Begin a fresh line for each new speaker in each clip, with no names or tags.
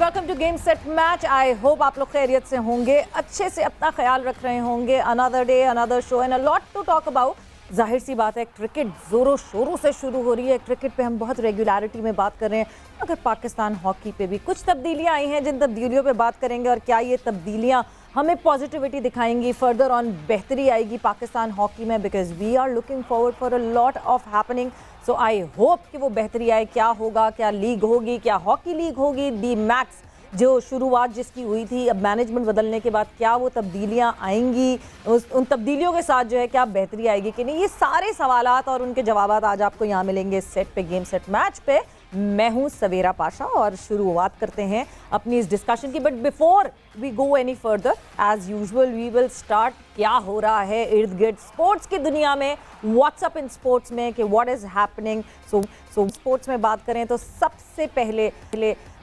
Welcome to game set match. I hope आप लोग खैरियत से होंगे, अच्छे से अपना ख्याल रख रहे होंगे। Another day another show and a lot to talk about. जाहिर सी बात है, क्रिकेट ज़ोरों शोरों से शुरू हो रही है। क्रिकेट पे हम बहुत रेगुलरिटी में बात कर रहे हैं, मगर पाकिस्तान हॉकी पे भी कुछ तब्दीलियां आई हैं, जिन तब्दीलियों पे बात करेंगे। और क्या ये तब्दीलियां हमें पॉजिटिविटी दिखाएंगी, फर्दर ऑन बेहतरी आएगी पाकिस्तान हॉकी में, because we are looking forward for a lot of happening. So I hope कि वो बेहतरी आए। क्या होगा, क्या लीग होगी, क्या हॉकी लीग होगी, डी मैक्स जो शुरुआत जिसकी हुई थी, अब मैनेजमेंट बदलने के बाद क्या वो तब्दीलियां आएंगी, उन तब्दीलियों के साथ जो है क्या बेहतरी आएगी कि नहीं, ये सारे सवालात और उनके जवाबात आज आपको यहाँ मिलेंगे इस सेट पे, गेम सेट मैच पे। मैं हूँ सवेरा पाशा और शुरुआत करते हैं अपनी इस डिस्कशन की। But before we go any further, as usual we will start क्या हो रहा है इर्द गिर्द स्पोर्ट्स की दुनिया में, व्हाट्सअप इन स्पोर्ट्स में, कि what is happening. So sports में बात करें तो सबसे पहले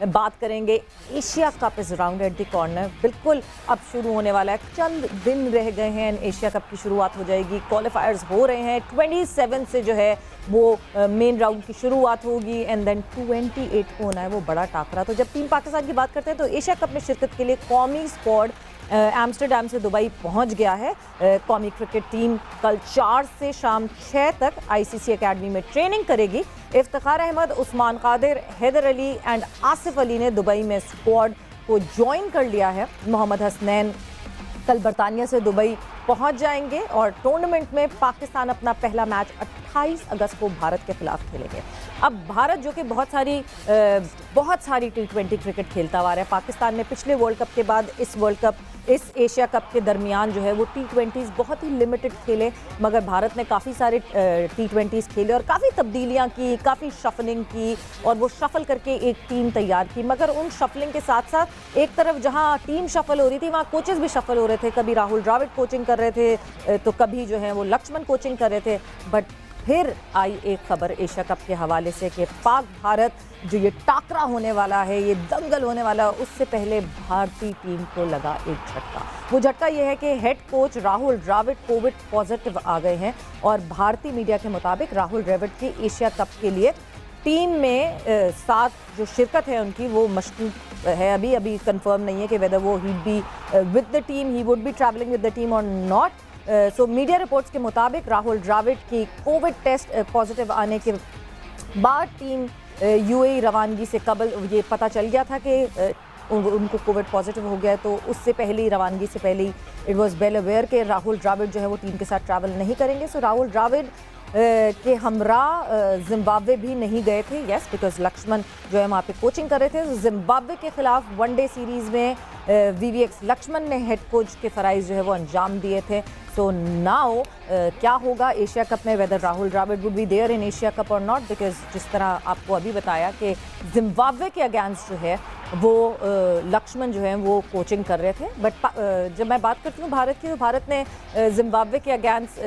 बात करेंगे Asia cup is round at the corner. बिल्कुल अब शुरू होने वाला है, चंद दिन रह गए हैं, एशिया कप की शुरुआत हो जाएगी। क्वालिफायर्स हो रहे हैं, 27 से जो है वो मेन राउंड की शुरुआत होगी एंड देन 28 को होना है वो बड़ा टाकरा। तो जब टीम पाकिस्तान की बात करते हैं तो एशिया कप में शिरकत के लिए कौमी स्क्वाड एम्स्टरडैम से दुबई पहुंच गया है। कौमी क्रिकेट टीम कल 4 से शाम 6 तक आईसीसी एकेडमी में ट्रेनिंग करेगी। इफ्तिखार अहमद, उस्मान कादिर, हैदर अली एंड आसिफ अली ने दुबई में स्क्वाड को ज्वाइन कर लिया है। मोहम्मद हसनैन कल बरतानिया से दुबई पहुंच जाएंगे और टूर्नामेंट में पाकिस्तान अपना पहला मैच 28 अगस्त को भारत के खिलाफ खेलेंगे। अब भारत जो कि बहुत सारी T20 क्रिकेट खेलता हुआ है, पाकिस्तान ने पिछले वर्ल्ड कप के बाद इस एशिया कप के दरमियान जो है वो T20s बहुत ही लिमिटेड खेले, मगर भारत ने काफ़ी सारे T20s खेले और काफ़ी तब्दीलियां की, काफ़ी शफलिंग की और वो शफल करके एक टीम तैयार की। मगर उन शफलिंग के साथ साथ एक तरफ जहां टीम शफल हो रही थी, वहां कोचेस भी शफल हो रहे थे। कभी राहुल द्रविड़ कोचिंग कर रहे थे तो कभी जो है वो लक्ष्मण कोचिंग कर रहे थे। बट फिर आई एक खबर एशिया कप के हवाले से कि पाक भारत जो ये टाकरा होने वाला है, ये दंगल होने वाला है, उससे पहले भारतीय टीम को लगा एक झटका। वो झटका ये है कि head coach Rahul Dravid covid positive आ गए हैं और भारतीय मीडिया के मुताबिक राहुल द्रविड़ की एशिया कप के लिए टीम में साथ जो शिरकत है उनकी वो मशकूक है। अभी कंफर्म नहीं है कि वेदर वो he be with the team, he would be travelling with the team और नॉट। सो मीडिया रिपोर्ट्स के मुताबिक राहुल द्रविड़ की कोविड टेस्ट पॉजिटिव आने के बाद टीम यूएई रवानगी से कबल ये पता चल गया था कि उनको कोविड पॉजिटिव हो गया है, तो उससे पहले ही रवानगी से पहले ही इट वाज वेल अवेयर कि राहुल द्रविड़ जो है वो टीम के साथ ट्रैवल नहीं करेंगे। सो राहुल द्रविड़ के हमरा जिम्बाब्वे भी नहीं गए थे, यस, बिकॉज लक्ष्मण जो है वहाँ पे कोचिंग कर रहे थे। जिम्बाब्वे के खिलाफ वनडे सीरीज़ में वीवीएक्स लक्ष्मण ने हेड कोच के फ़राइज़ जो है वो अंजाम दिए थे। सो नाउ क्या होगा एशिया कप में, whether Rahul Dravid would be there in Asia cup और नॉट, बिकॉज जिस तरह आपको अभी बताया कि जिम्बाब्वे के अगेंस्ट जो है वो लक्ष्मण जो है वो कोचिंग कर रहे थे। बट जब मैं बात करती हूँ भारत की, तो भारत ने जिम्बाब्वे के अगेंस्ट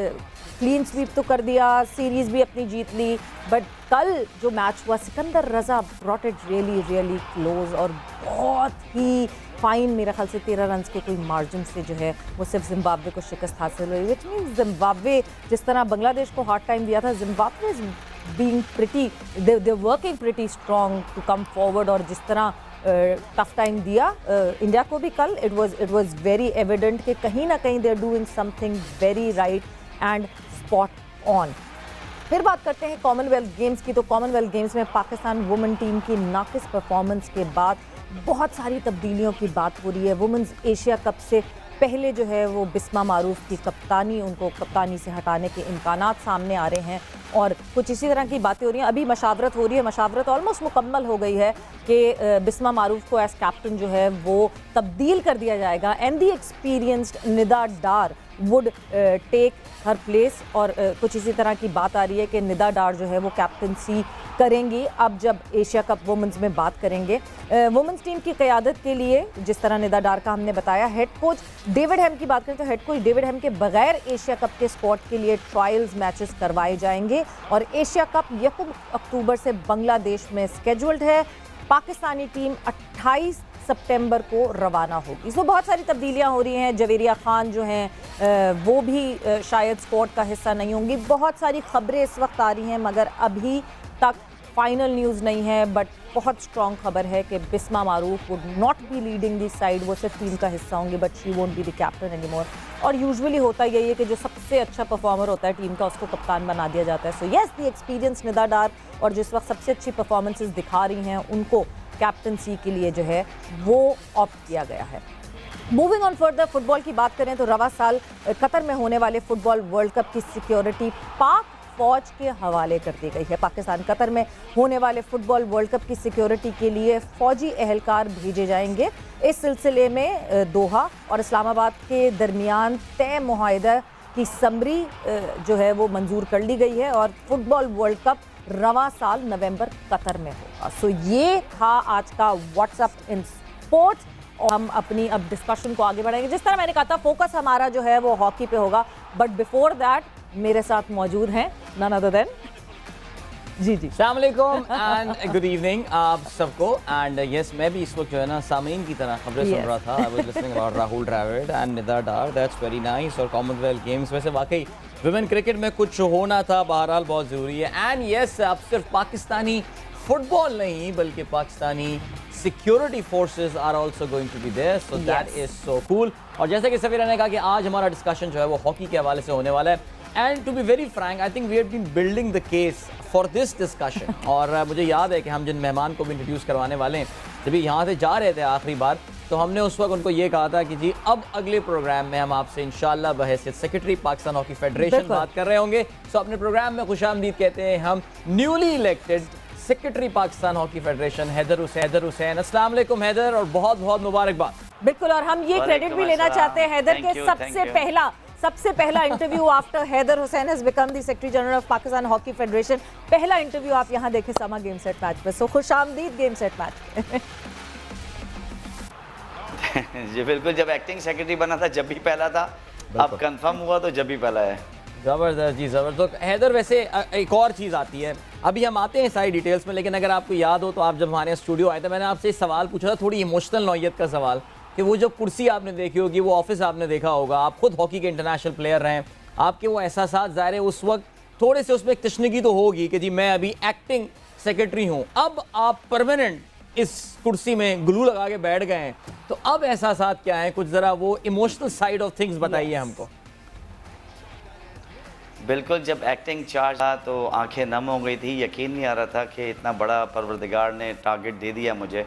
क्लीन स्वीप तो कर दिया, सीरीज़ भी अपनी जीत ली। बट कल जो मैच हुआ, सिकंदर रजा ब्रॉट इट रियली क्लोज और बहुत ही फाइन, मेरे ख्याल से 13 रन के कोई मार्जिन से जो है वो सिर्फ जिम्बाब्वे को शिकस्त हासिल हुई। विच मीन्स जिम्बाब्वे जिस तरह बांग्लादेश को हार्ड टाइम दिया था, Zimbabwe is being pretty, they working pretty strong to come forward. और जिस तरह टफ टाइम दिया इंडिया को भी कल, इट वाज वेरी एविडेंट कि कहीं ना कहीं they are doing something very right and spot on. फिर बात करते हैं कॉमनवेल्थ गेम्स की। तो कॉमनवेल्थ गेम्स में पाकिस्तान वुमेन टीम की नाकिस परफॉर्मेंस के बाद बहुत सारी तब्दीलियों की बात हो रही है। वुमेन्स एशिया कप से पहले जो है वो बिस्मा मारूफ की कप्तानी, उनको कप्तानी से हटाने के इम्कानात सामने आ रहे हैं और कुछ इसी तरह की बातें हो रही हैं। अभी मशावरत हो रही है, मशावरत ऑलमोस्ट मुकम्मल हो गई है कि बिस्मा मारूफ को एज कैप्टन जो है वो तब्दील कर दिया जाएगा and the experienced Nida Dar would take her place. और कुछ इसी तरह की बात आ रही है कि निदा डार जो है वो कैप्टनसी करेंगी। अब जब एशिया कप वुमेंस में बात करेंगे, वुमेंस टीम की क़यादत के लिए जिस तरह निदा डार का हमने बताया, हेड कोच डेविड हेम की बात करें तो हेड कोच डेविड हेम के बगैर एशिया कप के स्क्वाड के लिए ट्रायल्स मैचेस करवाए जाएंगे और एशिया कप 1 अक्टूबर से बांग्लादेश में स्केड्यूल्ड है। पाकिस्तानी टीम 28 सितंबर को रवाना होगी। इसमें बहुत सारी तब्दीलियां हो रही हैं। जवेरिया खान जो हैं वो भी शायद स्क्वाड का हिस्सा नहीं होंगी। बहुत सारी खबरें इस वक्त आ रही हैं, मगर अभी तक फाइनल न्यूज़ नहीं है, बट बहुत स्ट्रॉन्ग खबर है कि Bismah Maroof would not be leading this side. वो सिर्फ टीम का हिस्सा होंगी, but she won't be the captain anymore. और यूजुअली होता यही है कि जो सबसे अच्छा परफॉर्मर होता है टीम का, उसको कप्तान बना दिया जाता है। So yes, the experience Nida Dar और जिस वक्त सबसे अच्छी परफॉर्मेंसेज दिखा रही हैं, उनको कैप्टनसी के लिए जो है वो ऑप्ट किया गया है। मूविंग ऑन फर्दर, फुटबॉल की बात करें तो रवा साल कतर में होने वाले फुटबॉल वर्ल्ड कप की सिक्योरिटी पाक फौज के हवाले कर दी गई है। पाकिस्तान कतर में होने वाले फुटबॉल वर्ल्ड कप की सिक्योरिटी के लिए फौजी एहलकार भेजे जाएंगे। इस सिलसिले में दोहा और इस्लामाबाद के दरमियान तय मुआहदा की समरी जो है वो मंजूर कर ली गई है और फुटबॉल वर्ल्ड कप रवा साल नवंबर कतर में होगा। सो ये था आज का व्हाट्सएप इन स्पोर्ट्स और हम अपनी अब डिस्कशन को आगे बढ़ाएंगे। जिस तरह मैंने कहा था, फोकस हमारा जो है वो हॉकी पे होगा, बट बिफोर दैट मेरे साथ मौजूद हैं नन अदर देन जी
अस्सलाम वालेकुम एंड गुड इवनिंग आप सबको। एंड यस, मैं भी इस वक्त जो है ना सामीन की तरह खबरें सुन रहा था। I was listening about Rahul Dravid and Nida Dar, that's very nice. और कॉमनवेल्थ गेम्स वैसे वाकई वुमेन क्रिकेट में कुछ होना था, बहरहाल बहुत ज़रूरी है। एंड यस, अब सिर्फ पाकिस्तानी फुटबॉल नहीं बल्कि पाकिस्तानी security forces are also going to be there, so that is so cool. और जैसे कि सफीरा ने कहा कि आज हमारा डिस्कशन जो है वो हॉकी के हवाले से होने वाला है। And to be very frank, I think we have been building the case for this discussion. और मुझे याद है कि हम जिन मेहमान को भी इंट्रोड्यूस करवाने वाले हैं, जब यहाँ से जा रहे थे आखिरी बार, तो हमने उस वक्त उनको ये कहा था कि जी अब अगले प्रोग्राम में हम आपसे इंशाल्लाह बहैसियत सेक्रेटरी पाकिस्तान हॉकी फेडरेशन बात कर रहे होंगे। सो अपने प्रोग्राम में खुशामदीद कहते हैं हम newly elected secretary Pakistan hockey federation Haider Hussain. अस्सलाम वालेकुम हैदर, और बहुत बहुत मुबारकबाद।
बिल्कुल, और हम ये क्रेडिट भी लेना चाहते हैं हैदर के सबसे पहला interview after Haider Hussain has become the secretary general of Pakistan hockey federation. पहला इंटरव्यू आप यहाँ देखें समा गेम सेट मैच पे। सो खुशामदीद गेम सेट मैच
जी बिल्कुल, जब एक्टिंग सेक्रेटरी बना था जब भी पहला था, अब कंफर्म हुआ तो जब भी पहला है।
ज़बरदस्त जी, ज़बरदस्त। हैदर वैसे एक और चीज़ आती है, अभी हम आते हैं सारी डिटेल्स में, लेकिन अगर आपको याद हो तो आप जब हमारे स्टूडियो आए थे, मैंने आपसे एक सवाल पूछा था, थोड़ी इमोशनल नौयत का सवाल, कि वो जो कुर्सी आपने देखी होगी, वो ऑफिस आपने देखा होगा, आप खुद हॉकी के इंटरनेशनल प्लेयर रहे हैं, आपके वो एहसास ज़ाहिर है उस वक्त थोड़े से उसमें एक तशनगी तो होगी कि जी मैं अभी एक्टिंग सेक्रेटरी हूँ, अब आप परमानेंट इस कुर्सी में ग्लू लगा के बैठ गए हैं, तो अब एहसास क्या है? कुछ ज़रा वो इमोशनल साइड ऑफ थिंग्स बताइए हमको।
बिल्कुल, जब एक्टिंग चार्ज था तो आंखें नम हो गई थी, यकीन नहीं आ रहा था कि इतना बड़ा परवरदिगार ने टारगेट दे दिया मुझे।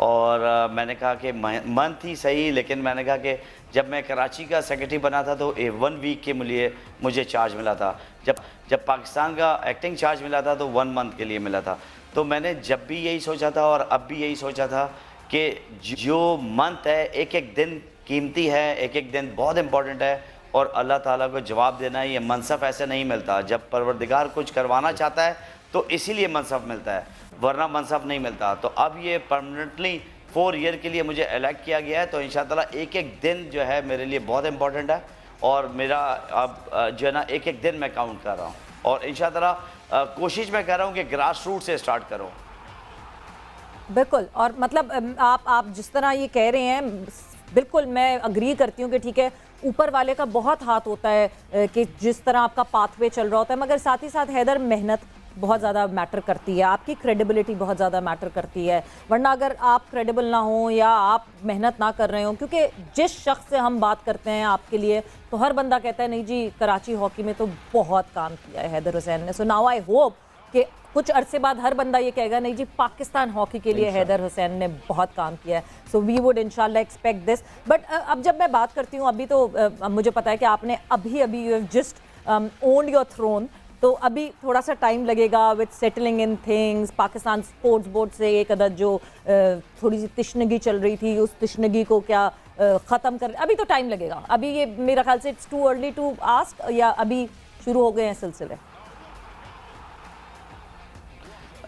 और मैंने कहा कि मन थी सही, लेकिन मैंने कहा कि जब मैं कराची का सेक्रेटरी बना था तो 1 वीक के लिए मुझे चार्ज मिला था। जब पाकिस्तान का एक्टिंग चार्ज मिला था तो 1 मंथ के लिए मिला था। तो मैंने जब भी यही सोचा था और अब भी यही सोचा था कि जो मंथ है, एक एक दिन कीमती है, एक एक दिन बहुत इंपॉर्टेंट है, और अल्लाह ताला को जवाब देना है। ये मनसब ऐसे नहीं मिलता, जब परवरदिगार कुछ करवाना चाहता है तो इसीलिए मनसब मिलता है, वरना मनसब नहीं मिलता। तो अब ये परमानेंटली 4 ईयर के लिए मुझे इलेक्ट किया गया है, तो इंशाअल्लाह एक एक दिन जो है मेरे लिए बहुत इंपॉर्टेंट है, और मेरा अब जो है ना एक एक दिन मैं काउंट कर रहा हूँ, और इंशाअल्लाह कोशिश मैं कर रहा हूँ कि ग्रास रूट से स्टार्ट करूँ।
बिल्कुल, और मतलब आप जिस तरह ये कह रहे हैं, बिल्कुल मैं अग्री करती हूँ कि ठीक है, ऊपर वाले का बहुत हाथ होता है कि जिस तरह आपका पाथवे चल रहा होता है, मगर साथ ही साथ हैदर मेहनत बहुत ज़्यादा मैटर करती है, आपकी क्रेडिबिलिटी बहुत ज़्यादा मैटर करती है। वरना अगर आप क्रेडिबल ना हो या आप मेहनत ना कर रहे हो, क्योंकि जिस शख्स से हम बात करते हैं आपके लिए, तो हर बंदा कहता है नहीं जी कराची हॉकी में तो बहुत काम किया है हैदर हुसैन ने। सो नाउ आई होप कि कुछ अरसे बाद हर बंदा ये कहेगा नहीं जी पाकिस्तान हॉकी के लिए हैदर हुसैन ने बहुत काम किया है। सो वी वुड इंशाल्लाह एक्सपेक्ट दिस। बट अब जब मैं बात करती हूँ, अभी तो मुझे पता है कि आपने अभी you have just owned your throne, तो अभी थोड़ा सा टाइम लगेगा with settling in things. Pakistan sports board से एक अदद जो थोड़ी सी तिश्नगी चल रही थी, उस तिश्नगी को क्या ख़त्म कर, अभी तो टाइम लगेगा। अभी ये मेरा ख्याल से it's too early to ask, या अभी शुरू हो गए हैं सिलसिले?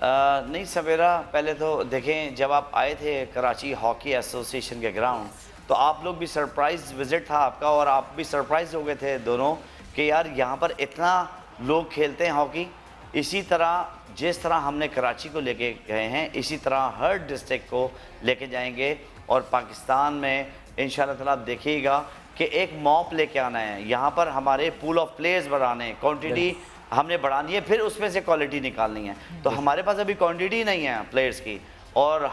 नहीं सवेरा, पहले तो देखें, जब आप आए थे कराची हॉकी एसोसिएशन के ग्राउंड, तो आप लोग भी सरप्राइज़ विज़िट था आपका, और आप भी सरप्राइज हो गए थे दोनों कि यार यहाँ पर इतना लोग खेलते हैं हॉकी। इसी तरह जिस तरह हमने कराची को लेके गए हैं, इसी तरह हर डिस्ट्रिक्ट को लेके जाएंगे, और पाकिस्तान में इंशाल्लाह ताला आप देखिएगा कि एक मॉप लेके आना है। यहाँ पर हमारे पूल ऑफ प्लेयर्स बढ़ाने, क्वांटिटी हमने बढ़ानी है, फिर उसमें से क्वालिटी निकालनी है। तो हमारे पास अभी क्वांटिटी नहीं है प्लेयर्स की, और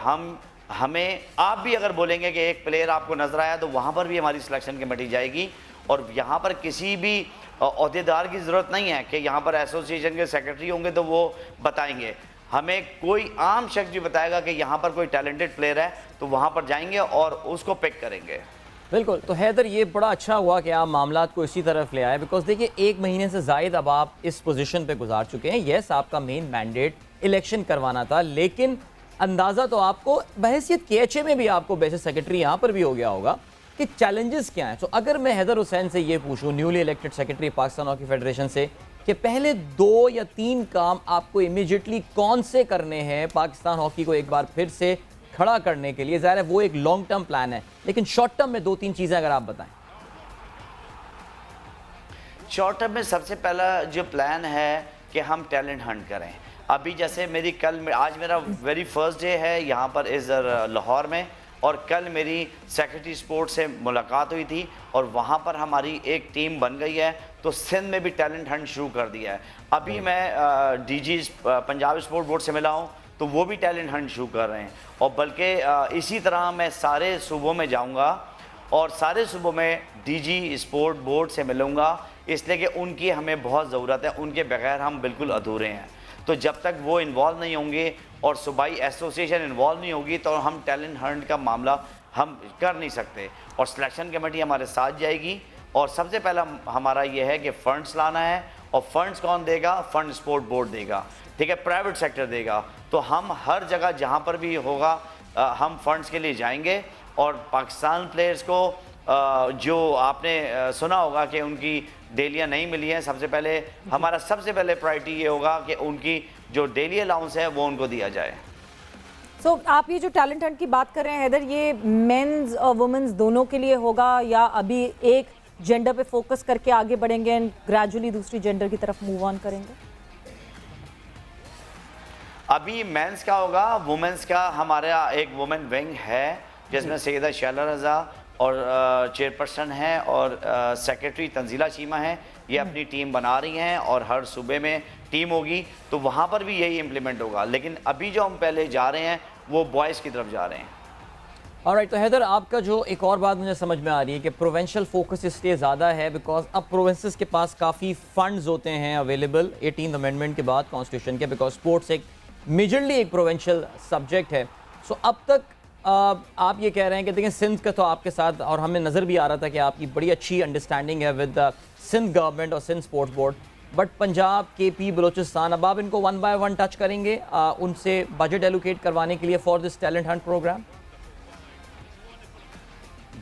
हमें आप भी अगर बोलेंगे कि एक प्लेयर आपको नज़र आया तो वहाँ पर भी हमारी सिलेक्शन कमेटी जाएगी, और यहाँ पर किसी भी ओहदेदार की ज़रूरत नहीं है कि यहाँ पर एसोसिएशन के सेक्रेटरी होंगे तो वो बताएंगे। हमें कोई आम शख्स भी बताएगा कि यहाँ पर कोई टैलेंटेड प्लेयर है तो वहाँ पर जाएंगे और उसको पिक करेंगे।
बिल्कुल। तो हैदर, ये बड़ा अच्छा हुआ कि आप मामलात को इसी तरफ ले आए, बिकॉज देखिए 1 महीने से ज़ायद अब आप इस पोजीशन पे गुजार चुके हैं। येस, आपका मेन मैंडेट इलेक्शन करवाना था, लेकिन अंदाज़ा तो आपको बहैसियत KHA में भी आपको बेसिक सेक्रेटरी यहाँ पर भी हो गया होगा कि चैलेंजेस क्या हैं। तो अगर मैं हैदर हुसैन से ये पूछूं, newly elected secretary Pakistan hockey federation से, कि पहले 2 या 3 काम आपको इमीडिएटली कौन से करने हैं पाकिस्तान हॉकी को एक बार फिर से खड़ा करने के लिए? ज़ाहिर है वो एक लॉन्ग टर्म प्लान है, लेकिन शॉर्ट टर्म में 2-3 चीज़ें अगर आप बताएं।
शॉर्ट टर्म में सबसे पहला जो प्लान है कि हम टैलेंट हंट करें। अभी जैसे आज मेरा वेरी फर्स्ट डे है यहाँ पर लाहौर में, और कल मेरी सेक्रेटरी स्पोर्ट्स से मुलाकात हुई थी और वहाँ पर हमारी एक टीम बन गई है। तो सिंध में भी टैलेंट हंट शुरू कर दिया है। अभी मैं DG पंजाब स्पोर्ट बोर्ड से मिला हूँ तो वो भी टैलेंट हंट शुरू कर रहे हैं, और बल्कि इसी तरह मैं सारे सूबों में जाऊँगा और सारे सूबों में DG स्पोर्ट बोर्ड से मिलूँगा, इसलिए कि उनकी हमें बहुत ज़रूरत है, उनके बगैर हम बिल्कुल अधूरे हैं। तो जब तक वो इन्वॉल्व नहीं होंगे और सूबाई एसोसिएशन इन्वॉल्व नहीं होगी तो हम टैलेंट हंट का मामला हम कर नहीं सकते। और सिलेक्शन कमेटी हमारे साथ जाएगी, और सबसे पहला हमारा ये है कि फ़ंड्स लाना है, और फंड्स कौन देगा? फंड स्पोर्ट बोर्ड देगा, ठीक है, प्राइवेट सेक्टर देगा। तो हम हर जगह जहाँ पर भी होगा हम फंड्स के लिए जाएंगे, और पाकिस्तान प्लेयर्स को जो आपने सुना होगा कि उनकी डेलियाँ नहीं मिली हैं, सबसे पहले हमारा सबसे पहले प्रायोरिटी ये होगा कि उनकी जो डेली अलाउंस है वो उनको दिया जाए।
आप ये जो टैलेंट हंट की बात कर रहे हैं हैदर, ये मेंस और वुमेन्स दोनों के लिए होगा, या अभी एक जेंडर पे फोकस करके आगे बढ़ेंगे एंड ग्रेजुअली दूसरी जेंडर की तरफ मूव ऑन करेंगे?
अभी मेंस का होगा, वुमेन्स का हमारा एक वुमेन विंग है जिसमें सैयदा शैला रज़ा और चेयरपर्सन है, और सेक्रेटरी तंजीला चीमा है। ये अपनी टीम बना रही हैं और हर सूबे में टीम होगी, तो वहाँ पर भी यही इम्प्लीमेंट होगा। लेकिन अभी जो हम पहले जा रहे हैं वो बॉयज़ की तरफ जा रहे हैं।
ऑलराइट, तो हैदर, आपका जो एक और बात मुझे समझ में आ रही है कि प्रोविंशियल फोकस इसलिए ज़्यादा है बिकॉज अब प्रोविंसेस के पास काफ़ी फंड्स होते हैं अवेलेबल 18th अमेंडमेंट के बाद कॉन्स्टिट्यूशन के, बिकॉज स्पोर्ट्स एक मेजरली एक प्रोविंशियल सब्जेक्ट है। सो अब तक आप ये कह रहे हैं कि देखिए सिंध का तो आपके साथ, और हमें नज़र भी आ रहा था कि आपकी बड़ी अच्छी अंडरस्टैंडिंग है विद सिंध गवर्नमेंट और Sindh sports board, but Punjab, KP, Balochistan, अब आप इनको 1 by 1 टच करेंगे उनसे बजट एलोकेट करवाने के लिए for this talent hunt program?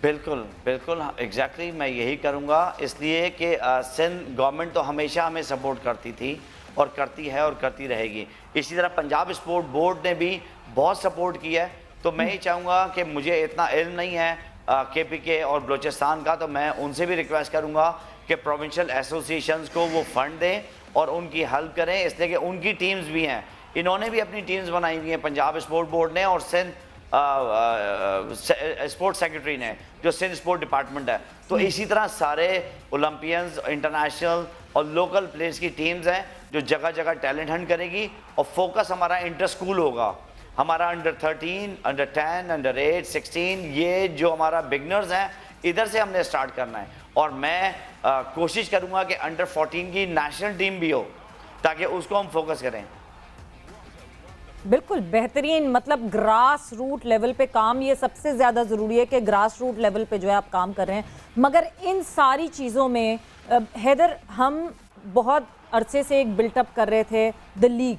बिल्कुल बिल्कुल, एग्जैक्टली मैं यही करूँगा, इसलिए कि सिंध गवर्नमेंट तो हमेशा हमें सपोर्ट करती थी और करती है और करती रहेगी। इसी तरह पंजाब स्पोर्ट बोर्ड ने भी बहुत सपोर्ट किया है। तो मैं ही चाहूँगा कि मुझे इतना इल्म नहीं है KPK और बलोचिस्तान का, तो मैं उनसे भी रिक्वेस्ट करूँगा कि प्रोविंशियल एसोसिएशंस को वो फंड दें और उनकी हेल्प करें, इसलिए कि उनकी टीम्स भी हैं, इन्होंने भी अपनी टीम्स बनाई हुई हैं पंजाब स्पोर्ट बोर्ड ने और सिंध स्पोर्ट्स सेक्रेटरी ने, जो सिंध स्पोर्ट डिपार्टमेंट है। तो इसी तरह सारे ओलंपियंस, इंटरनेशनल और लोकल प्लेयर्स की टीम्स हैं जो जगह जगह टैलेंट हंट करेगी, और फोकस हमारा इंटर स्कूल होगा, हमारा अंडर 13, अंडर 10, अंडर 8, 16, ये जो हमारा बिगनर्स हैं इधर से हमने स्टार्ट करना है। और मैं कोशिश करूंगा कि अंडर 14 की नेशनल टीम भी हो ताकि उसको हम फोकस करें।
बिल्कुल बेहतरीन, मतलब ग्रास रूट लेवल पे काम, ये सबसे ज़्यादा ज़रूरी है कि ग्रास रूट लेवल पे जो है आप काम कर रहे हैं। मगर इन सारी चीज़ों में हैदर, हम बहुत अरसे से एक बिल्टअप कर रहे थे द लीग,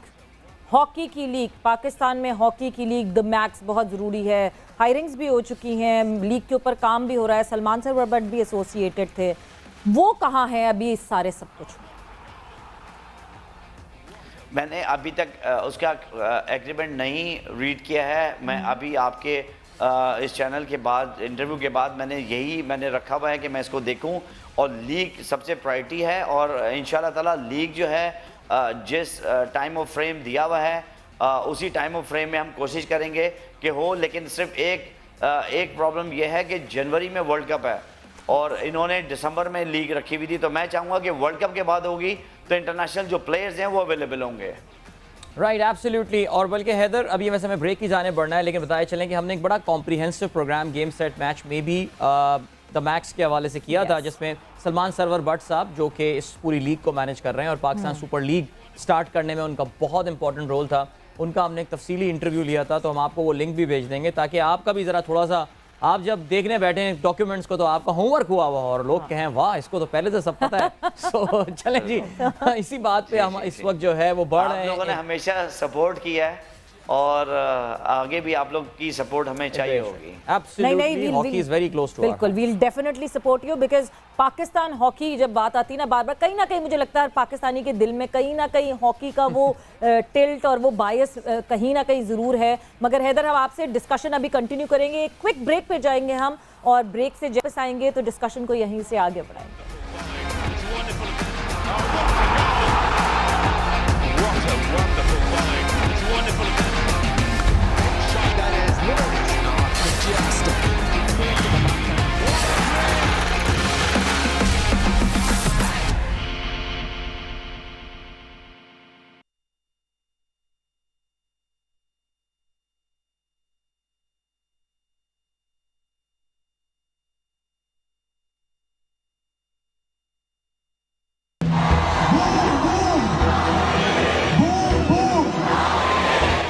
हॉकी की लीग, पाकिस्तान में हॉकी की लीग द मैक्स बहुत ज़रूरी है। हायरिंग्स भी हो चुकी हैं, लीग के ऊपर काम भी हो रहा है, सलमान सर बट भी एसोसिएटेड थे, वो कहाँ है अभी इस सारे सब कुछ?
मैंने अभी तक उसका एग्रीमेंट नहीं रीड किया है। मैं अभी आपके इस चैनल के बाद, इंटरव्यू के बाद मैंने रखा हुआ है कि मैं इसको देखूं, और लीग सबसे प्रायोरिटी है। और इंशाल्लाह ताला लीग जो है जिस टाइम ऑफ फ्रेम दिया हुआ है उसी टाइम ऑफ फ्रेम में हम कोशिश करेंगे कि हो। लेकिन सिर्फ एक प्रॉब्लम यह है कि जनवरी में वर्ल्ड कप है, और इन्होंने दिसंबर में लीग रखी हुई थी, तो मैं चाहूँगा कि वर्ल्ड कप के बाद होगी तो इंटरनेशनल जो प्लेयर्स हैं वो अवेलेबल होंगे।
Right, absolutely. और बल्कि हैदर, अभी वैसे हमें ब्रेक की जाने बढ़ना है, लेकिन बताया चलें कि हमने एक बड़ा comprehensive program game set match में भी द मैक्स के हवाले से किया था, जिसमें सलमान सरवर भट्ट साहब जो कि इस पूरी लीग को मैनेज कर रहे हैं और पाकिस्तान सुपर लीग स्टार्ट करने में उनका बहुत इंपॉर्टेंट रोल था, उनका हमने एक तफसीली इंटरव्यू लिया था, तो हम आपको वो लिंक भी भेज देंगे ताकि आपका भी ज़रा थोड़ा सा, आप जब देखने बैठे हैं डॉक्यूमेंट्स को तो आपका होमवर्क हुआ हुआ और लोग कहें वाह इसको तो पहले से सब पता है। सो चलें जी, इसी बात पे हम इस वक्त जो है वो बढ़ रहे हैं।
आप लोगों ने हमेशा सपोर्ट किया है और आगे भी आप लोग की सपोर्ट हमें चाहिए होगी।
Absolutely, hockey is very close to our
बिल्कुल, we'll definitely support you because Pakistan hockey जब बात आती है ना, बार बार कहीं ना कहीं मुझे लगता है पाकिस्तानी के दिल में कहीं ना कहीं हॉकी का वो टिल्ट और वो बायस कहीं ना कहीं ज़रूर है। मगर हैदर, हम आपसे डिस्कशन अभी कंटिन्यू करेंगे, एक क्विक ब्रेक पे जाएंगे हम और ब्रेक से जब आएंगे तो डिस्कशन को यहीं से आगे बढ़ाएंगे।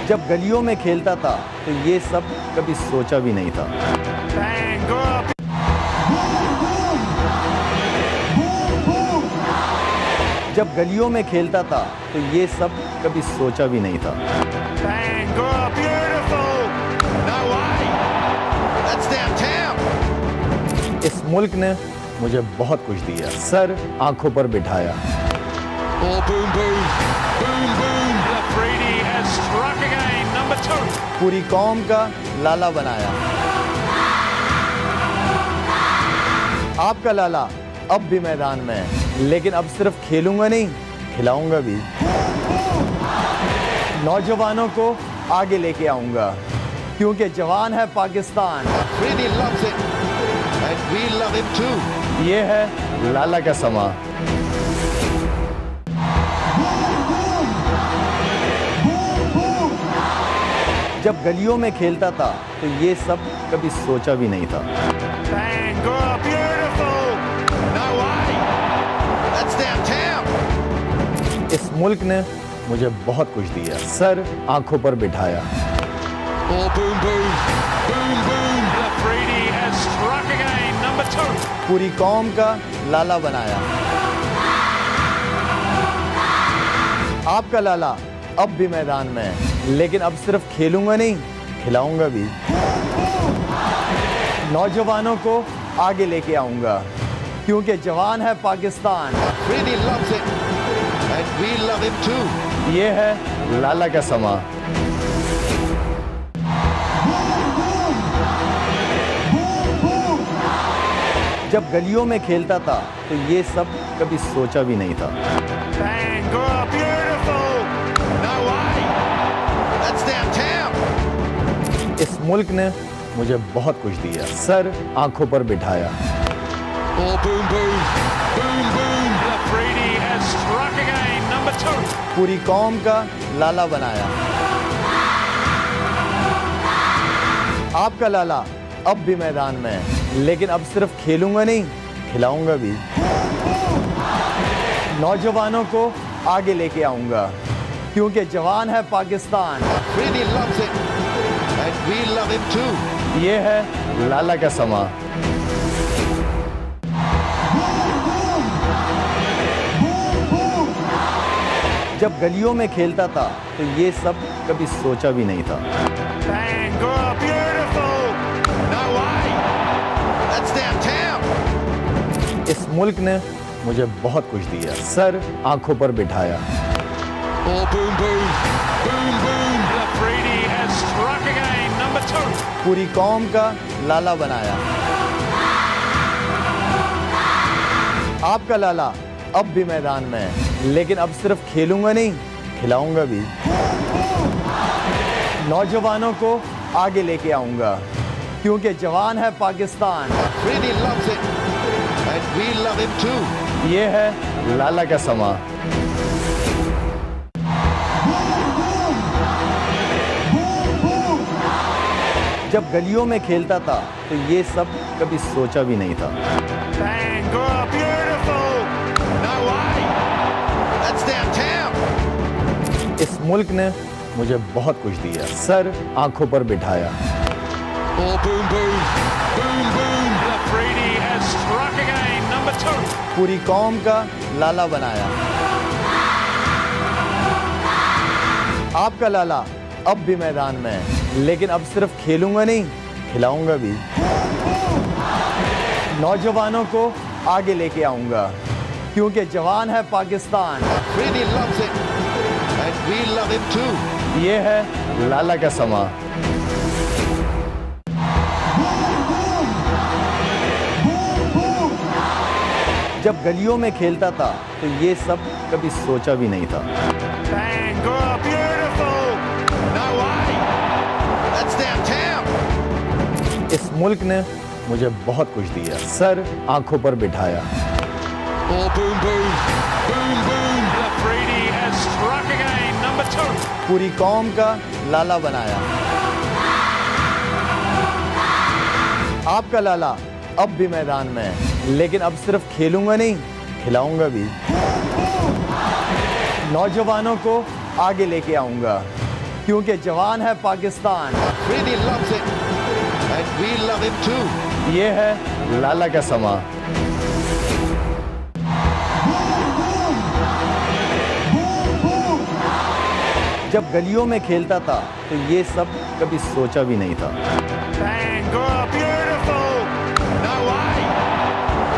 जब गलियों में खेलता था तो ये सब कभी सोचा भी नहीं था। जब गलियों में खेलता था तो ये सब कभी सोचा भी नहीं था। इस मुल्क ने मुझे बहुत कुछ दिया, सर आंखों पर बिठाया। पूरी कौम का लाला बनाया। आपका लाला अब भी मैदान में है, लेकिन अब सिर्फ खेलूंगा नहीं, खिलाऊंगा भी। नौजवानों को आगे लेके आऊंगा, क्योंकि जवान है पाकिस्तान। ये है लाला का समा। जब गलियों में खेलता था तो ये सब कभी सोचा भी नहीं था। इस मुल्क ने मुझे बहुत कुछ दिया, सर आंखों पर बिठाया। पूरी कौम का लाला बनाया। आपका लाला अब भी मैदान में है, लेकिन अब सिर्फ खेलूंगा नहीं, खिलाऊंगा भी। नौजवानों को आगे लेके आऊंगा, क्योंकि जवान है पाकिस्तान। ये है लाला का समा। जब गलियों में खेलता था तो ये सब कभी सोचा भी नहीं था। इस मुल्क ने मुझे बहुत कुछ दिया, सर आंखों पर बिठाया। पूरी कौम का लाला बनाया। आपका लाला अब भी मैदान में है, लेकिन अब सिर्फ खेलूंगा नहीं, खिलाऊंगा भी। नौजवानों को आगे लेके आऊंगा, क्योंकि जवान है पाकिस्तान। ये है लाला का समा। जब गलियों में खेलता था तो ये सब कभी सोचा भी नहीं था। इस मुल्क ने मुझे बहुत कुछ दिया, सर आंखों पर बिठाया। पूरी कौम का लाला बनाया। आपका लाला अब भी मैदान में है, लेकिन अब सिर्फ खेलूंगा नहीं, खिलाऊंगा भी। नौजवानों को आगे लेके आऊंगा, क्योंकि जवान है Pakistan.
we love him too.
ये है लाला का समा। जब गलियों में खेलता था तो ये सब कभी सोचा भी नहीं था।
Bang, oh, beautiful. No way. That's downtown.
इस मुल्क ने मुझे बहुत कुछ दिया, सर आंखों पर बिठाया।
Oh, boom, boom. Boom, boom. Lafridi has struck again. Number 2.
पूरी कौम का लाला बनाया। आपका लाला अब भी मैदान में है, लेकिन अब सिर्फ खेलूंगा नहीं, खिलाऊंगा भी। नौजवानों को आगे लेके आऊंगा, क्योंकि जवान है Pakistan.
Really loves it. And we love him too.
ये है लाला का समा। जब गलियों में खेलता था तो ये सब कभी सोचा भी नहीं था।
Bang, oh, beautiful. No way. That's downtown.
इस मुल्क ने मुझे बहुत कुछ दिया, सर आंखों पर बिठाया।
Oh, boom, boom. Boom, boom. Lafridi has struck again. Number 2.
पूरी कौम का लाला बनाया। आपका लाला अब भी मैदान में है, लेकिन अब सिर्फ खेलूंगा नहीं, खिलाऊंगा भी। नौजवानों को आगे लेके आऊंगा, क्योंकि जवान है Pakistan.
Really loves it. And we love him too.
ये है लाला का समा। जब गलियों में खेलता था तो ये सब कभी सोचा भी नहीं था।
Bang, oh, beautiful. No way.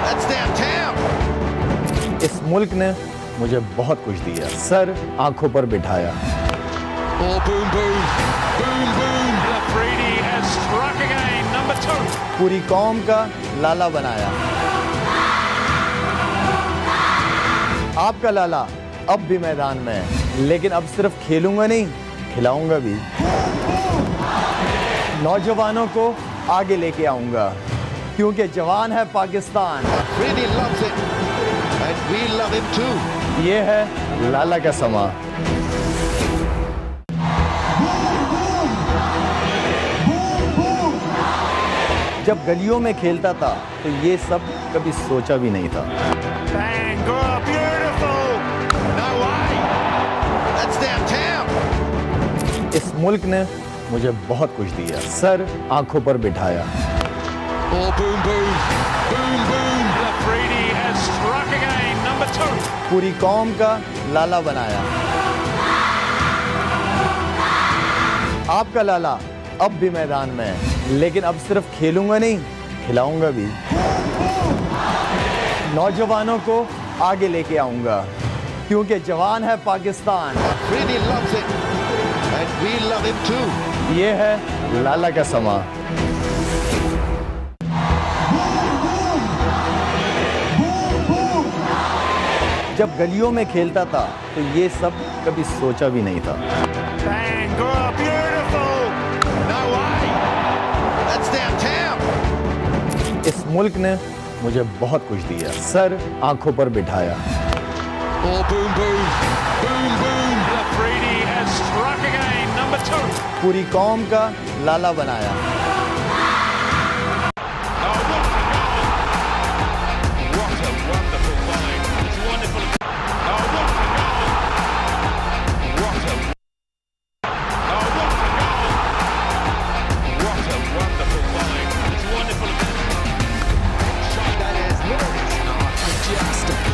That's downtown.
इस मुल्क ने मुझे बहुत कुछ दिया, सर आंखों पर बिठाया।
Oh, boom, boom. Boom, boom. Lafridi has struck again. Number 2.
पूरी कौम का लाला बनाया। आपका लाला अब भी मैदान में है, लेकिन अब सिर्फ खेलूंगा नहीं, खिलाऊंगा भी। नौजवानों को आगे लेके आऊंगा, क्योंकि जवान है Pakistan.
Really loves it. And we love him too.
ये है लाला का समा। जब गलियों में खेलता था तो ये सब कभी सोचा भी नहीं था।
Bang, oh, beautiful. No way. That's downtown.
इस मुल्क ने मुझे बहुत कुछ दिया, सर आंखों पर बिठाया।
Oh, boom, boom. Boom, boom. Lafridi has struck again. Number 2.
पूरी कौम का लाला बनाया। आपका लाला अब भी मैदान में है, लेकिन अब सिर्फ खेलूंगा नहीं, खिलाऊंगा भी। नौजवानों को आगे लेके आऊंगा, क्योंकि जवान है Pakistan.
Really loves it. And we love him too.
ये है लाला का समा। जब गलियों में खेलता था तो ये सब कभी सोचा भी नहीं था।
Bang, oh, beautiful. No way. That's downtown.
इस मुल्क ने मुझे बहुत कुछ दिया, सर आंखों पर बिठाया।
Oh, boom, boom. Boom, boom. Lafridi has struck again. Number 2.
पूरी कौम का लाला बनाया।
Oh, what a wonderful volley. It's wonderful. Oh, what a goal. What a... Oh, what a wonderful volley. It's wonderful. That is majestic.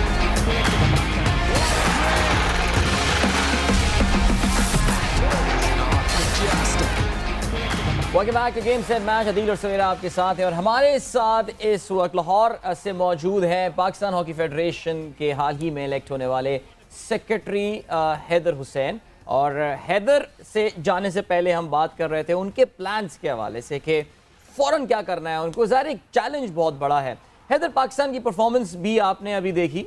Welcome back to game set match. Adeel और सवेरा आपके साथ हैं और हमारे साथ इस वक्त लाहौर से मौजूद हैं पाकिस्तान हॉकी फेडरेशन के हाल ही में इलेक्ट होने वाले सेक्रेटरी हैदर हुसैन। और हैदर से जाने से पहले हम बात कर रहे थे उनके प्लान्स के हवाले से कि फ़ौरन क्या करना है उनको। ज़ाहिर एक चैलेंज बहुत बड़ा है। हैदर, पाकिस्तान की परफॉर्मेंस भी आपने अभी देखी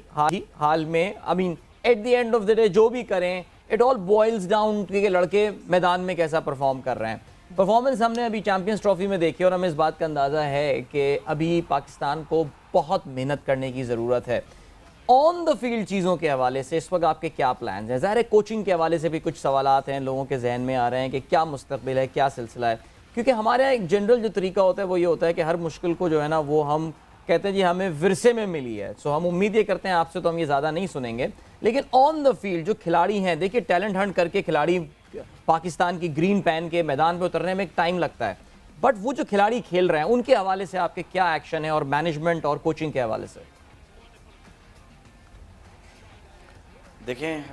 हाल में। I mean at the end of the day जो भी करें, इट ऑल बॉइल्स डाउन कि लड़के मैदान में कैसा परफॉर्म कर रहे हैं। परफॉर्मेंस हमने अभी चैंपियंस ट्रॉफी में देखी और हमें इस बात का अंदाज़ा है कि अभी पाकिस्तान को बहुत मेहनत करने की ज़रूरत है। ऑन द फील्ड चीज़ों के हवाले से इस वक्त आपके क्या प्लान हैं? ज़ाहिर है कोचिंग के हवाले से भी कुछ सवालात हैं, लोगों के जहन में आ रहे हैं कि क्या मुस्तकबिल है, क्या सिलसिला है, क्योंकि हमारे यहाँ एक जनरल जो तरीका होता है वो ये होता है कि हर मुश्किल को जो है ना वो हम कहते हैं जी हमें विरसे में मिली है। सो हम उम्मीद ये करते हैं आपसे तो हम ये ज़्यादा नहीं सुनेंगे, लेकिन ऑन द फील्ड जो खिलाड़ी हैं, देखिए टैलेंट हंट करके खिलाड़ी पाकिस्तान की ग्रीन पहन के मैदान पे उतरने में एक टाइम लगता है, बट वो जो खिलाड़ी खेल रहे हैं उनके हवाले से आपके क्या एक्शन है और मैनेजमेंट और कोचिंग के हवाले से?
देखें,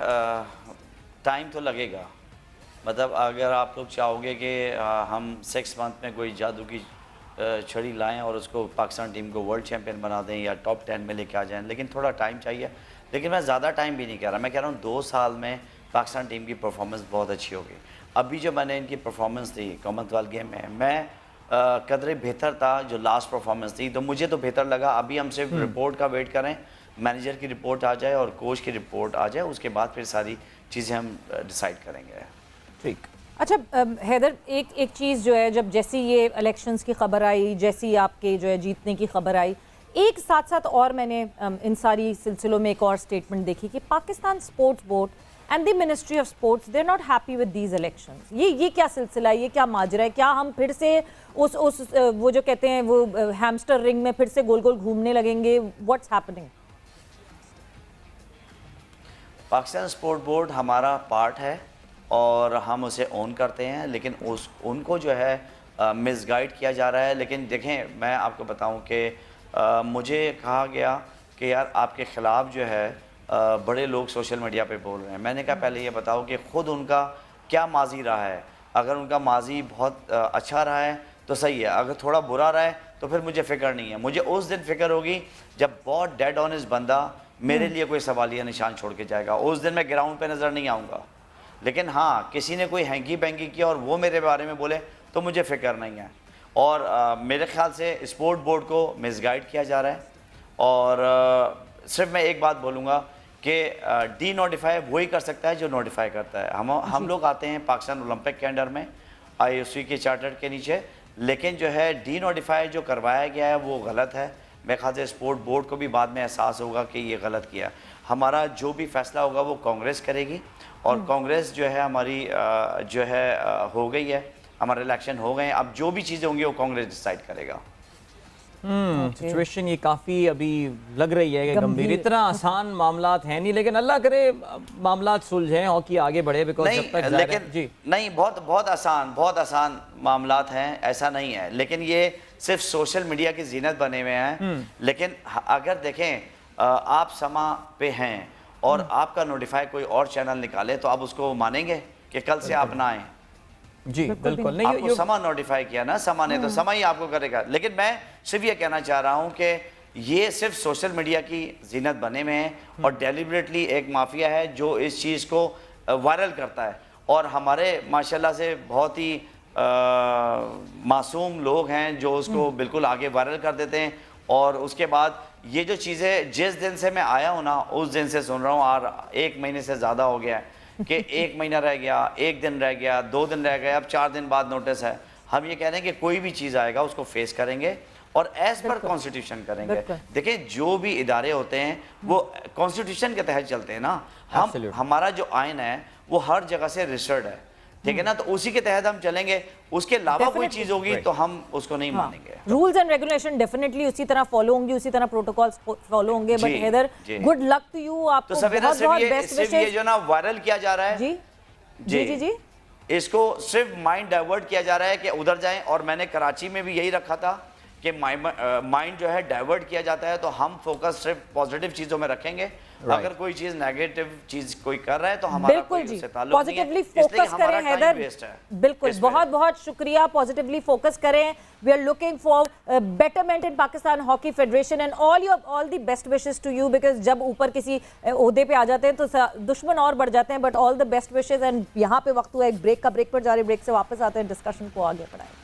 टाइम तो लगेगा। मतलब अगर आप लोग चाहोगे कि हम 6 मंथ में कोई जादू की छड़ी लाएं और उसको पाकिस्तान टीम को वर्ल्ड चैंपियन बना दें या टॉप 10 में लेके आ जाएं, लेकिन थोड़ा टाइम चाहिए। लेकिन मैं ज़्यादा टाइम भी नहीं कह रहा, मैं कह रहा हूँ 2 साल में पाकिस्तान टीम की परफॉर्मेंस बहुत अच्छी होगी। अभी जो मैंने इनकी परफॉर्मेंस दी कॉमनवेल्थ गेम में, मैं कदरे बेहतर था जो लास्ट परफॉर्मेंस थी, तो मुझे तो बेहतर लगा। अभी हम सिर्फ रिपोर्ट का वेट करें, मैनेजर की रिपोर्ट आ जाए और कोच की रिपोर्ट आ जाए, उसके बाद फिर सारी चीज़ें हम डिसाइड करेंगे।
ठीक।
अच्छा हैदर, एक चीज़ जो है, जब जैसी ये इलेक्शंस की खबर आई, जैसी आपके जो है जीतने की खबर आई, एक साथ साथ और मैंने इन सारी सिलसिलों में एक और स्टेटमेंट देखी कि Pakistan sports board and the ministry of sports they are not happy with these elections. ये क्या सिलसिला है, ये क्या माजरा है? क्या हम फिर से उस वो जो कहते हैं वो हैमस्टर रिंग में फिर से गोल गोल घूमने लगेंगे? What's happening?
Pakistan sport board हमारा पार्ट है और हम उसे ओन करते हैं, लेकिन उनको जो है मिसगाइड किया जा रहा है। लेकिन देखें, मैं आपको बताऊं कि मुझे कहा गया कि यार आपके ख़िलाफ़ जो है बड़े लोग सोशल मीडिया पे बोल रहे हैं। मैंने कहा पहले ये बताओ कि ख़ुद उनका क्या माजी रहा है। अगर उनका माजी बहुत अच्छा रहा है तो सही है, अगर थोड़ा बुरा रहा है तो फिर मुझे फ़िक्र नहीं है। मुझे उस दिन फ़िक्र होगी जब बहुत डेड ऑनेस्ट बंदा मेरे लिए कोई सवालिया निशान छोड़ के जाएगा। उस दिन मैं ग्राउंड पे नज़र नहीं आऊँगा। लेकिन हाँ, किसी ने कोई हैंकी पैंकी किया और वो मेरे बारे में बोले तो मुझे फ़िक्र नहीं है। और मेरे ख़्याल से स्पोर्ट बोर्ड को मिसगाइड किया जा रहा है। और सिर्फ मैं एक बात बोलूँगा कि डी नोटिफाई वही कर सकता है जो नोटिफाई करता है। हम लोग आते हैं पाकिस्तान ओलंपिक के अंडर में, IOC के चार्टर के नीचे, लेकिन जो है डी नोटिफाई जो करवाया गया है वो गलत है। मेरे ख्याल से स्पोर्ट बोर्ड को भी बाद में एहसास होगा कि ये गलत किया। हमारा जो भी फैसला होगा वो कांग्रेस करेगी और कांग्रेस जो है हमारी जो है हो गई है, हमारे इलेक्शन हो गए हैं। अब जो भी चीज़ें होंगी वो कांग्रेस डिसाइड करेगा।
सिचुएशन ये काफ़ी अभी लग रही है कि गंभीर, इतना आसान मामलात है नहीं, लेकिन अल्लाह करे मामलात सुलझें, हॉकी आगे बढ़े। बिकॉज
नहीं,
जब तक
लेकिन
जी
नहीं, बहुत आसान मामलात हैं, ऐसा नहीं है। लेकिन ये सिर्फ सोशल मीडिया की जीनत बने हुए हैं। लेकिन अगर देखें आप समा पे हैं और आपका नोटिफाई कोई और चैनल निकाले तो आप उसको मानेंगे कि कल से आप ना आए?
जी बिल्कुल नहीं।
आपको समा नोटिफाई किया ना, समा ने तो समा ही आपको करेगा। लेकिन मैं सिर्फ ये कहना चाह रहा हूँ कि ये सिर्फ सोशल मीडिया की जीनत बने में है और डेलिबरेटली एक माफिया है जो इस चीज़ को वायरल करता है। और हमारे माशाल्लाह से बहुत ही मासूम लोग हैं जो उसको बिल्कुल आगे वायरल कर देते हैं। और उसके बाद ये जो चीज़ें, जिस दिन से मैं आया हूँ ना उस दिन से सुन रहा हूँ, और 1 महीने से ज़्यादा हो गया है कि 1 महीना रह गया, 1 दिन रह गया, 2 दिन रह गए, अब 4 दिन बाद नोटिस है। हम ये कह रहे हैं कि कोई भी चीज़ आएगा उसको फेस करेंगे और एज पर कॉन्स्टिट्यूशन करेंगे। देखिए, जो भी इदारे होते हैं वो कॉन्स्टिट्यूशन के तहत चलते हैं ना। हमारा जो आइन है वो हर जगह से रजिस्टर्ड है, ठीक है ना, तो उसी के तहत हम चलेंगे। उसके अलावा कोई चीज होगी तो हम उसको नहीं मानेंगे।
रूल्स एंड रेगुलेशन डेफिनेटली उसी तरह फॉलो होंगी, उसी तरह प्रोटोकॉल्स फॉलो होंगे। But Haider, good luck to you. आपको बहुत बहुत बेस्ट विशेस।
ये जो ना वायरल किया जा रहा है,
जी जी जी जी,
इसको सिर्फ माइंड डाइवर्ट किया जा रहा है कि उधर जाएं। और मैंने कराची में भी यही रखा था कि माइंड जो है डाइवर्ट किया जाता है, तो हम फोकस सिर्फ पॉजिटिव चीजों में रखेंगे। अगर कोई चीज नेगेटिव चीज कोई कर रहा है तो हमारा
बिल्कुल जी पॉजिटिवली फोकस करें हैदर। बिल्कुल, बहुत बहुत शुक्रिया। पॉजिटिवली फोकस करें। We are looking for betterment in Pakistan hockey federation and all the best wishes to you. Because जब ऊपर किसी ओहदे पे आ जाते हैं तो दुश्मन और बढ़ जाते हैं। But all the best wishes. And यहाँ पे वक्त हुआ एक ब्रेक का, ब्रेक पर जा रहे, ब्रेक से वापस आते हैं, डिस्कशन को आगे बढ़ाएंगे।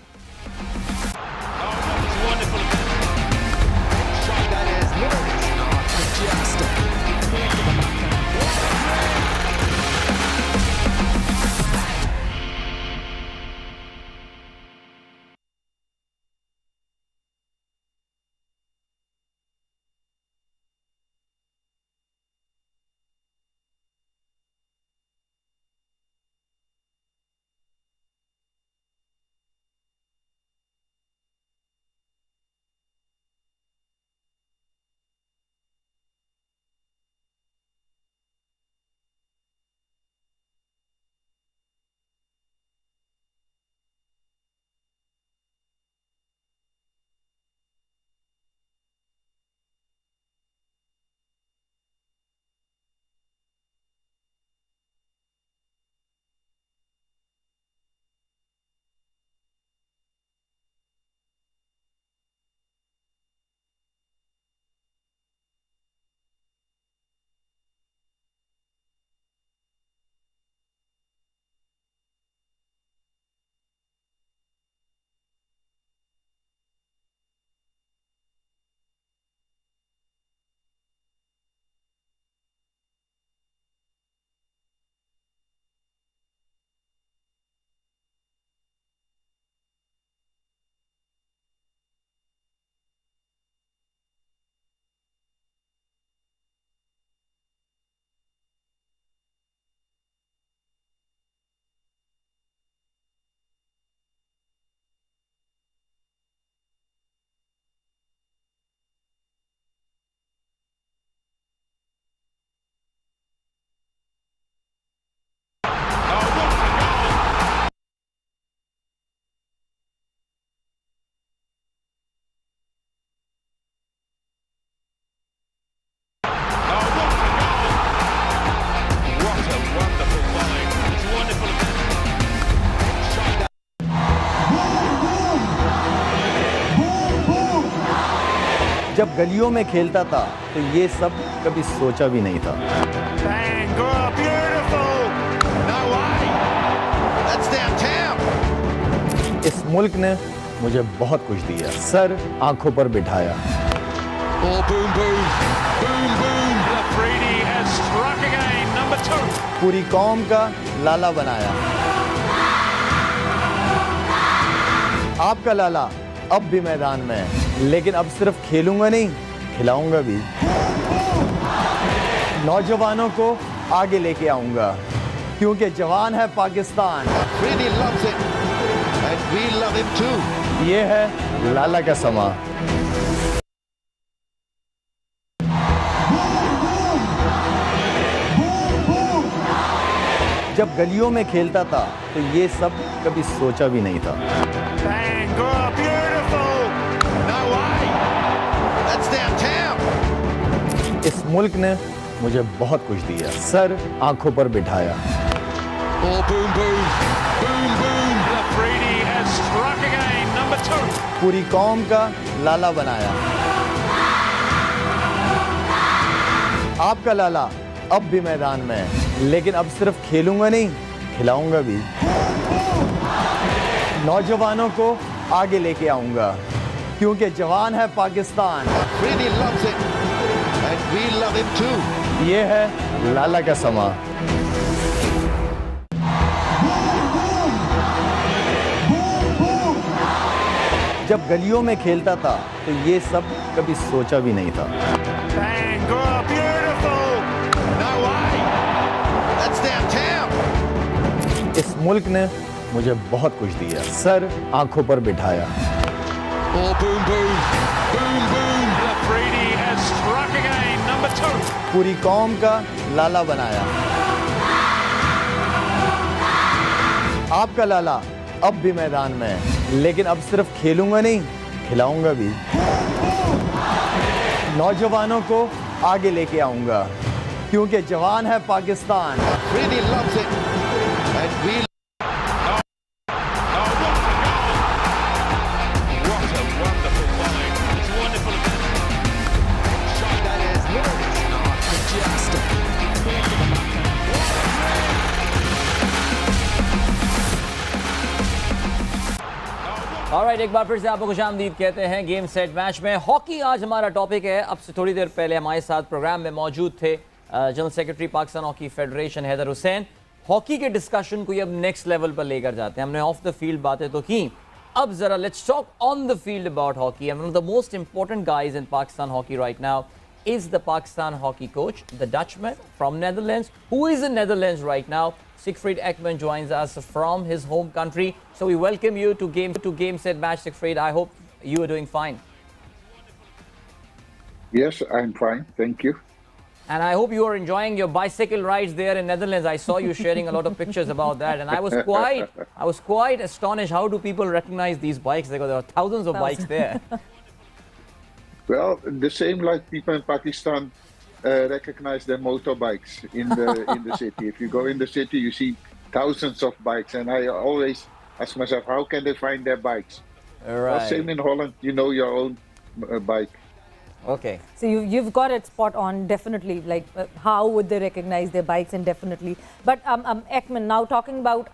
जब गलियों में खेलता था तो ये सब कभी सोचा भी नहीं था।
Bang, oh, beautiful. No way. That's downtown.
इस मुल्क ने मुझे बहुत कुछ दिया, सर आंखों पर बिठाया।
Oh, boom, boom. Boom, boom. Lafridi has struck again. Number 2.
पूरी कौम का लाला बनाया। आपका लाला अब भी मैदान में है, लेकिन अब सिर्फ खेलूंगा नहीं, खिलाऊंगा भी। नौजवानों को आगे लेके आऊंगा, क्योंकि जवान है Pakistan.
Really loves it, and we love him too.
ये है लाला का समा। जब गलियों में खेलता था तो ये सब कभी सोचा भी नहीं था।
Bang, oh, beautiful. No way. That's downtown.
इस मुल्क ने मुझे बहुत कुछ दिया, सर आंखों पर बिठाया।
Oh, boom, boom. Boom, boom. Lafridi has struck again. Number 2.
पूरी कौम का लाला बनाया। आपका लाला अब भी मैदान में है, लेकिन अब सिर्फ खेलूंगा नहीं, खिलाऊंगा भी। नौजवानों को आगे लेके आऊंगा, क्योंकि जवान है Pakistan.
Really loves it, and we love him too.
ये है लाला का समा। जब गलियों में खेलता था तो ये सब कभी सोचा भी नहीं था।
Bang, oh, beautiful. No way. That's downtown.
इस मुल्क ने मुझे बहुत कुछ दिया, सर आंखों पर बिठाया।
Oh, boom, boom. Boom, boom. Lafridi has struck again. Number 2.
पूरी कौम का लाला बनाया। आपका लाला अब भी मैदान में है, लेकिन अब सिर्फ खेलूंगा नहीं, खिलाऊंगा भी। नौजवानों को आगे लेके आऊंगा, क्योंकि जवान है Pakistan.
Really loves it, and we.
Oh, what a wonderful volley. It's wonderful. Shot that is literally not majestic.
Alright, एक बार फिर से आपको खुशामदीद कहते हैं गेम सेट मैच में। हॉकी आज हमारा टॉपिक है। अब से थोड़ी देर पहले हमारे साथ प्रोग्राम में मौजूद थे general secretary Pakistan hockey federation Haider Hussain. Hockey के डिस्कशन को ये अब नेक्स्ट लेवल पर लेकर जाते हैं। हमने ऑफ द फील्ड बातें तो की, अब जरा let's talk on the field about hockey. And one of the most important guys in Pakistan hockey right now is the Pakistan hockey coach, the Dutchman from Netherlands, who is in Netherlands right now. Siegfried Ekman joins us from his home country. So we welcome you to game set match, Siegfried. I hope you are doing fine.
Yes, I'm fine. Thank you.
And I hope you are enjoying your bicycle rides there in Netherlands. I saw you sharing a lot of pictures about that, and I was quite astonished. How do people recognize these bikes? Because there are thousands of bikes there.
Well, the same like people in Pakistan recognize their motorbikes in the city. If you go in the city, you see thousands of bikes, and I always ask myself, how can they find their bikes? Well, same in Holland. You know your own bike.
Okay.
So you've got it spot on, definitely. Like, how would they recognize their bikes? And definitely. But Ekman, now talking about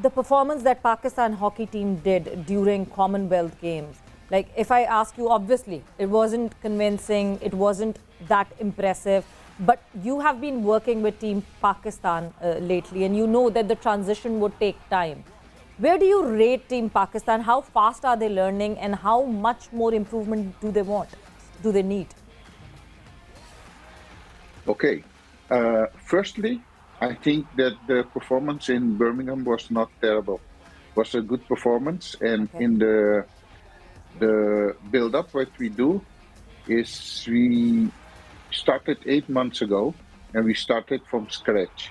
the performance that Pakistan hockey team did during Commonwealth Games. Like, if I ask you, obviously, it wasn't convincing, it wasn't that impressive, but you have been working with Team Pakistan lately, and you know that the transition would take time. Where do you rate Team Pakistan? How fast are they learning, and how much more improvement do they want? Do they need?
Okay. Firstly, I think that the performance in Birmingham was not terrible. It was a good performance, and in the build-up, what we do is we started 8 months ago, and we started from scratch.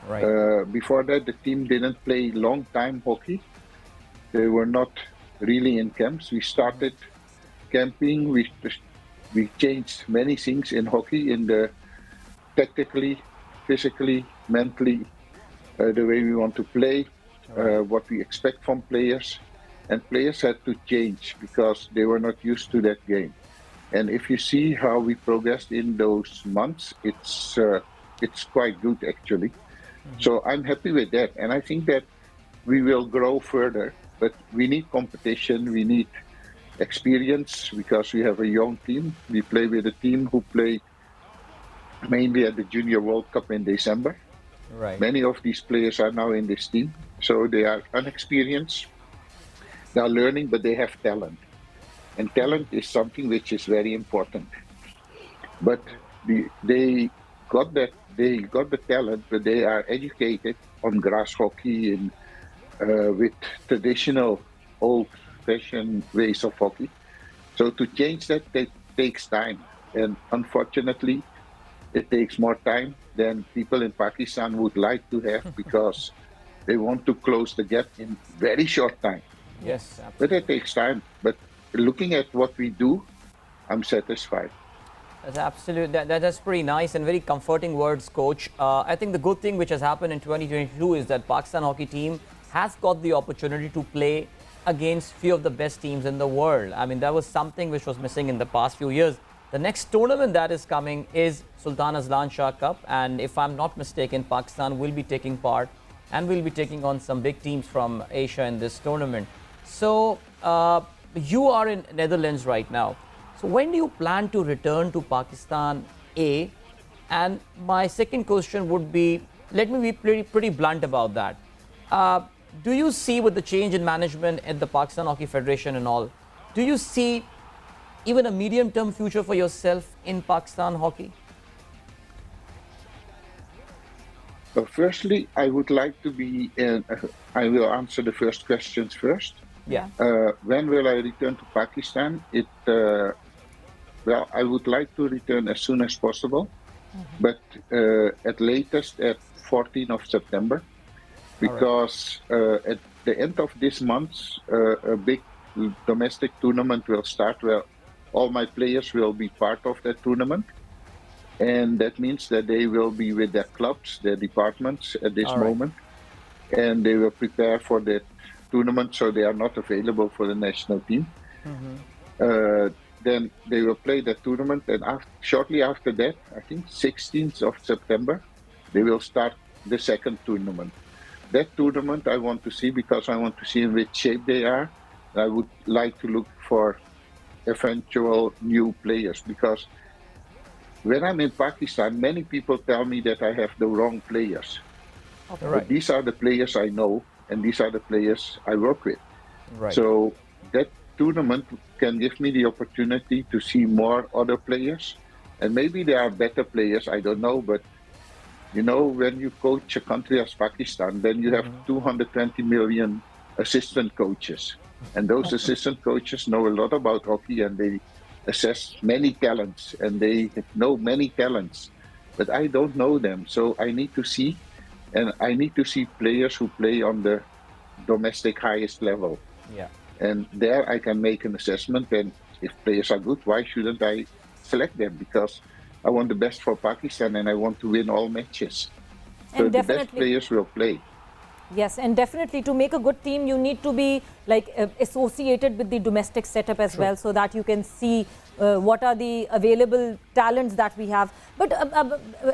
Right.
Before that, the team didn't play long-time hockey. They were not really in camps. We started camping. We changed many things in hockey, in the tactically, physically, mentally, the way we want to play, what we expect from players. And players had to change because they were not used to that game. And if you see how we progressed in those months, it's quite good actually. So I'm happy with that, and I think that we will grow further. But we need competition, we need experience because we have a young team. We play with a team who played mainly at the Junior World Cup in December.
Right.
Many of these players are now in this team, so they are unexperienced. They are learning, but they have talent, and talent is something which is very important. But they got that. They got the talent, but they are educated on grass hockey and with traditional, old-fashioned ways of hockey. So to change that takes time, and unfortunately, it takes more time than people in Pakistan would like to have because they want to close the gap in very short time.
Yes, absolutely.
But it takes time. But looking at what we do, I'm satisfied.
That's absolute. That's pretty nice and very comforting words, Coach. I think the good thing which has happened in 2022 is that Pakistan hockey team has got the opportunity to play against few of the best teams in the world. I mean, that was something which was missing in the past few years. The next tournament that is coming is Sultan Azlan Shah Cup, and if I'm not mistaken, Pakistan will be taking part and will be taking on some big teams from Asia in this tournament. So you are in Netherlands right now. So when do you plan to return to Pakistan A? And my second question would be, let me be pretty blunt about that. Do you see with the change in management at the Pakistan Hockey Federation and all, do you see even a medium-term future for yourself in Pakistan hockey?
Firstly, I would like to be in, I will answer the first questions first.
Yeah.
When will I return to Pakistan? Well, I would like to return as soon as possible, but at latest at 14th of September, because at the end of this month, a big domestic tournament will start where all my players will be part of that tournament. And that means that they will be with their clubs, their departments at this moment, and they will prepare for that tournament, so they are not available for the national team. Then they will play that tournament, and shortly after that, I think 16th of September, they will start the second tournament. That tournament I want to see because I want to see in which shape they are. I would like to look for eventual new players, because when I'm in Pakistan, many people tell me that I have the wrong players. But these are the players I know, and these are the players I work with.
Right.
So that tournament can give me the opportunity to see more other players, and maybe there are better players, I don't know. But you know, when you coach a country as Pakistan, then you have 220 million assistant coaches, and those assistant coaches know a lot about hockey, and they assess many talents, and they know many talents, but I don't know them. So I need to see, and I need to see players who play on the domestic highest level.
Yeah.
And there I can make an assessment, and if players are good, why shouldn't I select them? Because I want the best for Pakistan, and I want to win all matches. So
And
the best
definitely-
players will play.
Yes, and definitely to make a good team, you need to be like associated with the domestic setup as well, so that you can see what are the available talents that we have. But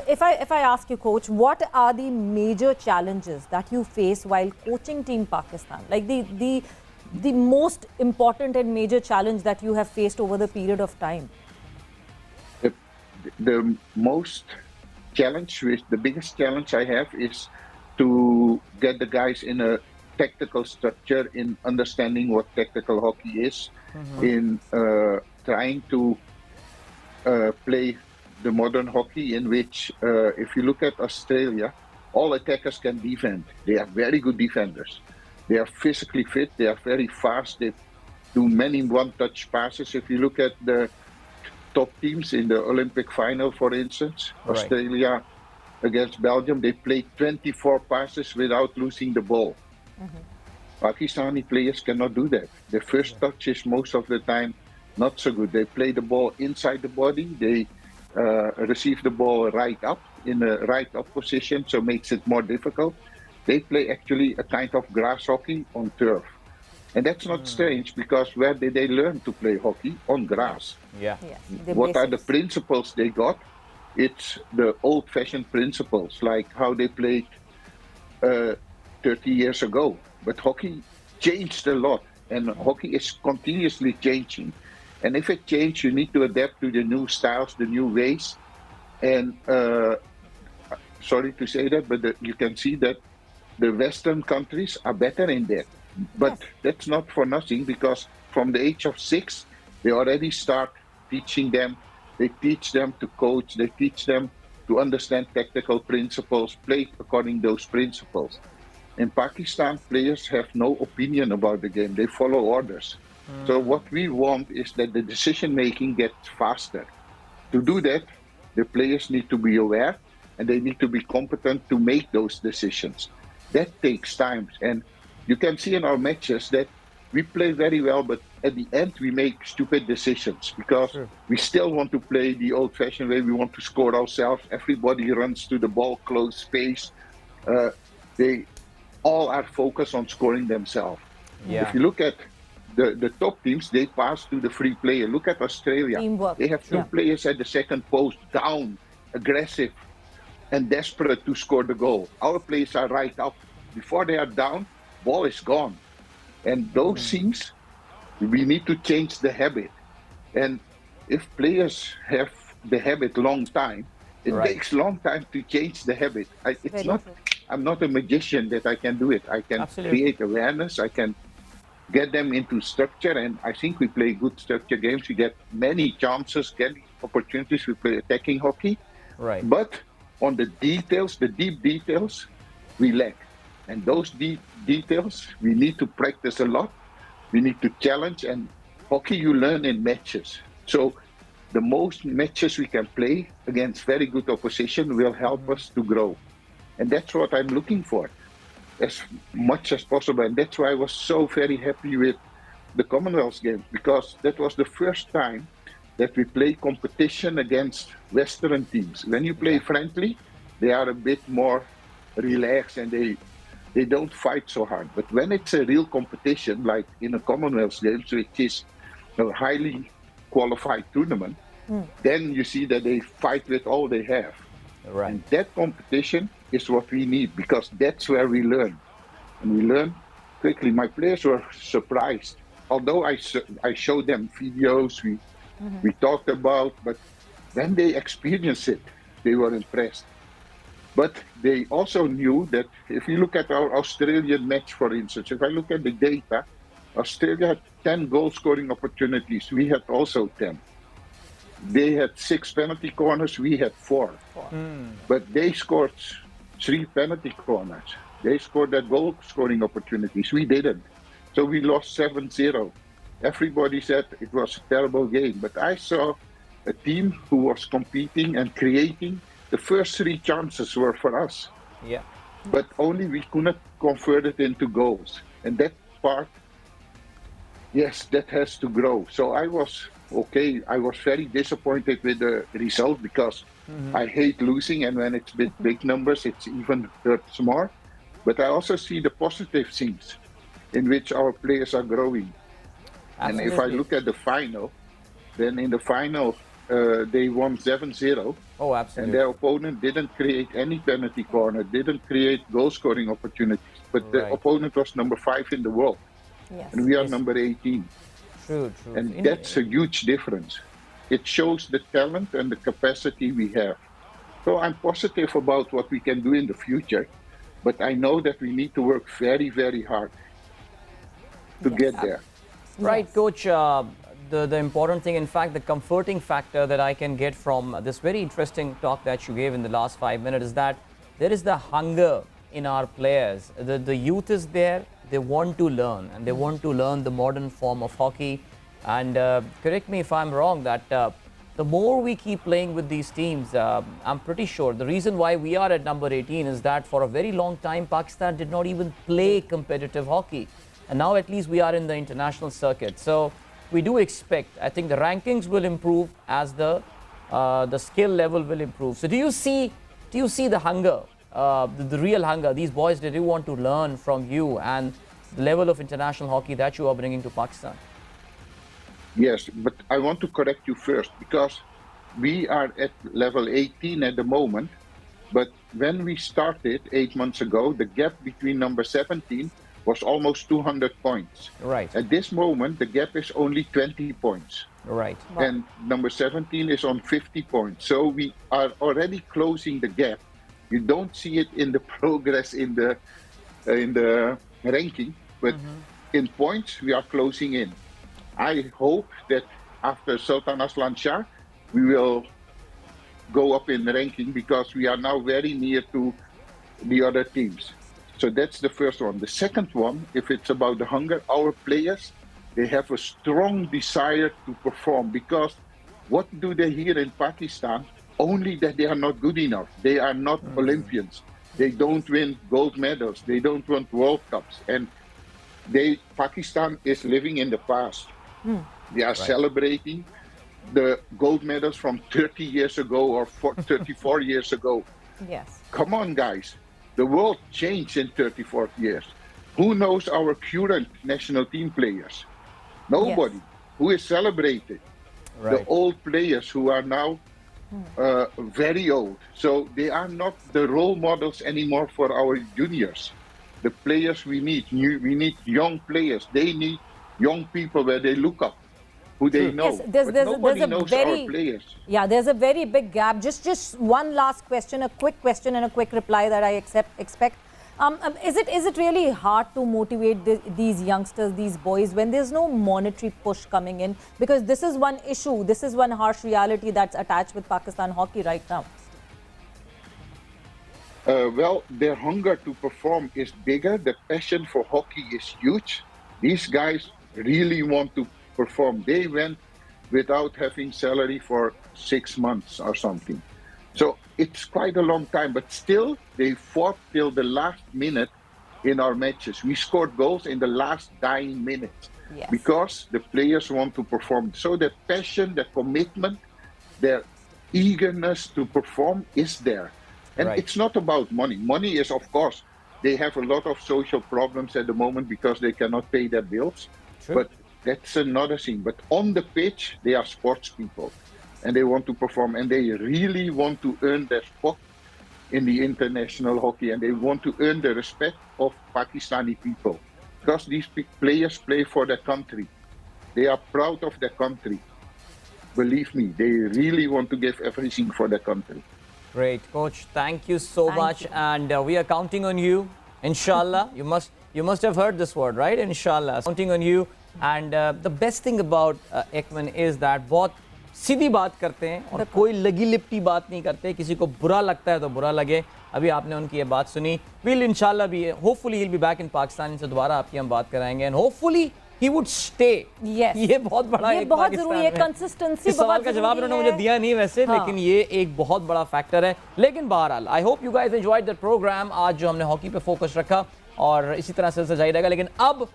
if I ask you, Coach, what are the major challenges that you face while coaching Team Pakistan? Like the most important and major challenge that you have faced over the period of time?
The most challenge, the biggest challenge I have is to get the guys in a tactical structure, in understanding what tactical hockey is, in trying to play the modern hockey in which, if you look at Australia, all attackers can defend. They are very good defenders. They are physically fit. They are very fast. They do many one-touch passes. If you look at the top teams in the Olympic final, for instance, Australia against Belgium, they played 24 passes without losing the ball. Pakistani players cannot do that. The first touch is most of the time not so good. They play the ball inside the body. They receive the ball right up in a right up position, so makes it more difficult. They play actually a kind of grass hockey on turf. And that's not strange because where did they learn to play hockey? On grass.
Yeah.
Yes. The
What are the
basics.
principles they got? It's the old-fashioned principles, like how they played 30 years ago. But hockey changed a lot, and hockey is continuously changing. And if it changes, you need to adapt to the new styles, the new ways. And sorry to say that, but you can see that the Western countries are better in that. But that's not for nothing, because from the age of 6, they already start teaching them. They teach them to coach. They teach them to understand tactical principles, play according to those principles. In Pakistan, players have no opinion about the game. They follow orders. So what we want is that the decision making gets faster. To do that, the players need to be aware and they need to be competent to make those decisions. That takes time. And you can see in our matches that we play very well, but at the end we make stupid decisions because we still want to play the old-fashioned way. We want to score ourselves. Everybody runs to the ball, close space. They all are focused on scoring themselves.
Yeah.
If you look at the top teams, they pass to the free player. Look at Australia.
Teamwork.
They have two players at the second post, down, aggressive, and desperate to score the goal. Our players are right up. Before they are down, ball is gone. And those things, we need to change the habit. And if players have the habit long time, it takes long time to change the habit. It's not. I'm not a magician that I can do it. I can create awareness. I can get them into structure, and I think we play good structure games. We get many chances, get opportunities. We play attacking hockey.
Right.
But on the details, the deep details, we lack. And those deep details, we need to practice a lot. We need to challenge, and hockey you learn in matches. So the most matches we can play against very good opposition will help us to grow. And that's what I'm looking for, as much as possible. And that's why I was so very happy with the Commonwealth Games, because that was the first time that we play competition against Western teams. When you play friendly, they are a bit more relaxed and they don't fight so hard. But when it's a real competition, like in a Commonwealth Games, which is a highly qualified tournament, then you see that they fight with all they have.
Right.
And that competition is what we need, because that's where we learn. And we learn quickly. My players were surprised. Although I showed them videos, we talked about, but when they experienced it, they were impressed. But they also knew that if you look at our Australian match, for instance, if I look at the data, Australia had 10 goal-scoring opportunities. We had also 10. They had 6 penalty corners. We had 4. But they scored 3 penalty corners. They scored that goal-scoring opportunities. We didn't. So we lost 7-0. Everybody said it was a terrible game. But I saw a team who was competing and creating. The first 3 chances were for us.
Yeah.
But only we could not convert it into goals. And that part, yes, that has to grow. So I was okay. I was very disappointed with the result, because I hate losing, and when it's big numbers, it's even hurts more. But I also see the positive things in which our players are growing. And if I look at the final, then in the final, they won 7-0.
Oh,
And
absolutely.
their opponent didn't create any penalty corner, didn't create goal-scoring opportunities. But the opponent was number 5 in the world,
Yes.
and we are number 18.
True, true.
And that's a huge difference. It shows the talent and the capacity we have. So I'm positive about what we can do in the future, but I know that we need to work very, very hard to get there.
Right, Coach. The important thing, in fact, the comforting factor that I can get from this very interesting talk that you gave in the last 5 minutes is that there is the hunger in our players. The youth is there. They want to learn, and they want to learn the modern form of hockey. And correct me if I'm wrong, that the more we keep playing with these teams, I'm pretty sure the reason why we are at number 18 is that for a very long time, Pakistan did not even play competitive hockey. And now at least we are in the international circuit. So we do expect, I think the rankings will improve as the skill level will improve. So do you see the hunger, the real hunger? These boys, they do want to learn from you, and level of international hockey that you are bringing to Pakistan.
Yes, but I want to correct you first because we are at level 18 at the moment. But when we started 8 months ago, the gap between number 17 was almost 200 points.
Right.
At this moment, the gap is only 20 points.
Right.
And number 17 is on 50 points. So we are already closing the gap. You don't see it in the progress in the ranking, but in points we are closing in. I hope that after Sultan Aslan Shah, we will go up in the ranking because we are now very near to the other teams. So that's the first one. The second one, if it's about the hunger, our players, they have a strong desire to perform because what do they hear in Pakistan? Only that they are not good enough. They are not Olympians. They don't win gold medals. They don't win World Cups. And Pakistan is living in the past. They are celebrating the gold medals from 30 years ago or 34 years ago.
Yes.
Come on, guys. The world changed in 34 years. Who knows our current national team players? Nobody.
Yes.
Who is celebrated?
Right.
The old players who are now very old. So they are not the role models anymore for our juniors. The players we need young players. They need young people where they look up, who they know.
Yes, there's
Nobody
a
knows
very,
our players.
yeah, there's a very big gap. Just one last question, a quick question and a quick reply that I expect. Is it really hard to motivate these youngsters, these boys, when there's no monetary push coming in? Because this is one issue, this is one harsh reality that's attached with Pakistan hockey right now.
Well, their hunger to perform is bigger. The passion for hockey is huge. These guys really want to perform. They went without having salary for 6 months or something. So it's quite a long time, but still they fought till the last minute in our matches. We scored goals in the last dying minutes because the players want to perform. So the passion, the commitment, their eagerness to perform is there. And it's not about money. Money is, of course, they have a lot of social problems at the moment because they cannot pay their bills.
True.
But that's another thing. But on the pitch, they are sports people. And they want to perform. And they really want to earn their spot in the international hockey. And they want to earn the respect of Pakistani people. Because these players play for their country. They are proud of their country. Believe me, they really want to give everything for their country.
Great, Coach. Thank you so much. And we are counting on you, inshallah. You must have heard this word, right? Inshallah. Counting on you. And the best thing about Ekman is that बहुत सीधी बात करते हैं और कोई लगी लिपटी बात नहीं करते. किसी को बुरा लगता है तो बुरा लगे. अभी आपने उनकी ये बात सुनी. We'll inshallah be, hopefully he'll be back in Pakistan. इनसे दोबारा आपकी हम बात कराएंगे. And hopefully he would stay.
Yes.
ये बहुत बड़ा
ये
एक
बहुत
पाकिस्तान
जरूरी है.
में.
Consistency
इस सवाल
बहुत
का जवाब
जरूरी
उन्होंने
है.
मुझे दिया नहीं वैसे, लेकिन ये एक बहुत बड़ा फैक्टर है. लेकिन बहरहाल I hope you guys enjoyed that program. आज जो हमने हॉकी पे फोकस रखा और इसी तरह से जारी रहेगा. लेकिन अब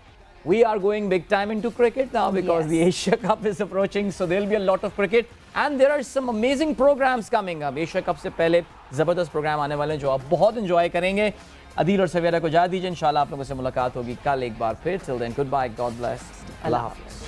we are going big time into cricket now because the Asia Cup is approaching, so there'll be a lot of cricket and there are some amazing programs coming up. Asia Cup से पहले ज़बरदस्त programme आने वाले हैं जो आप बहुत enjoy करेंगे. अदील और सवेरा को जा दीजिए. इंशाल्लाह आप लोगों से मुलाकात होगी कल एक बार फिर. Till then, goodbye, God bless. अल्लाह हाफ़िज़.